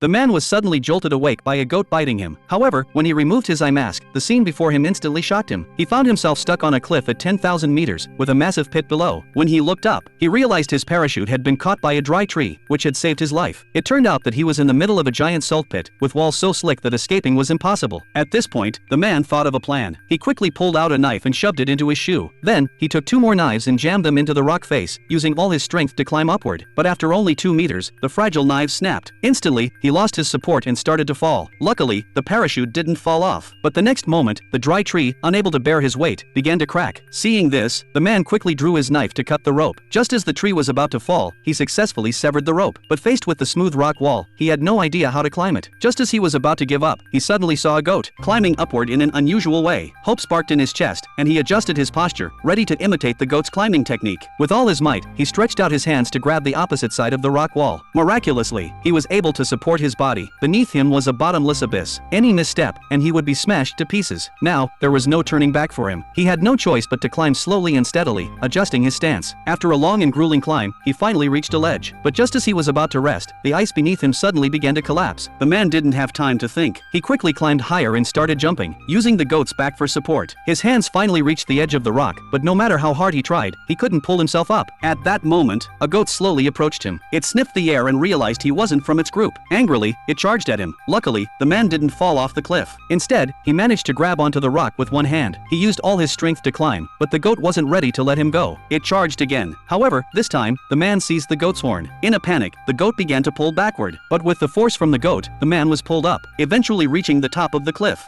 The man was suddenly jolted awake by a goat biting him. However, when he removed his eye mask, the scene before him instantly shocked him. He found himself stuck on a cliff at 10,000 meters, with a massive pit below. When he looked up, he realized his parachute had been caught by a dry tree, which had saved his life. It turned out that he was in the middle of a giant salt pit, with walls so slick that escaping was impossible. At this point, the man thought of a plan. He quickly pulled out a knife and shoved it into his shoe. Then, he took 2 more knives and jammed them into the rock face, using all his strength to climb upward. But after only 2 meters, the fragile knives snapped. Instantly, he lost his support and started to fall. Luckily, the parachute didn't fall off. But the next moment, the dry tree, unable to bear his weight, began to crack. Seeing this, the man quickly drew his knife to cut the rope. Just as the tree was about to fall, he successfully severed the rope. But faced with the smooth rock wall, he had no idea how to climb it. Just as he was about to give up, he suddenly saw a goat climbing upward in an unusual way. Hope sparked in his chest, and he adjusted his posture, ready to imitate the goat's climbing technique. With all his might, he stretched out his hands to grab the opposite side of the rock wall. Miraculously, he was able to support his body. Beneath him was a bottomless abyss. Any misstep, and he would be smashed to pieces. Now, there was no turning back for him. He had no choice but to climb slowly and steadily, adjusting his stance. After a long and grueling climb, he finally reached a ledge. But just as he was about to rest, the ice beneath him suddenly began to collapse. The man didn't have time to think. He quickly climbed higher and started jumping, using the goat's back for support. His hands finally reached the edge of the rock, but no matter how hard he tried, he couldn't pull himself up. At that moment, a goat slowly approached him. It sniffed the air and realized he wasn't from its group. Angrily, it charged at him. Luckily, the man didn't fall off the cliff. Instead, he managed to grab onto the rock with one hand. He used all his strength to climb, but the goat wasn't ready to let him go. It charged again. However, this time, the man seized the goat's horn. In a panic, the goat began to pull backward. But with the force from the goat, the man was pulled up, eventually reaching the top of the cliff.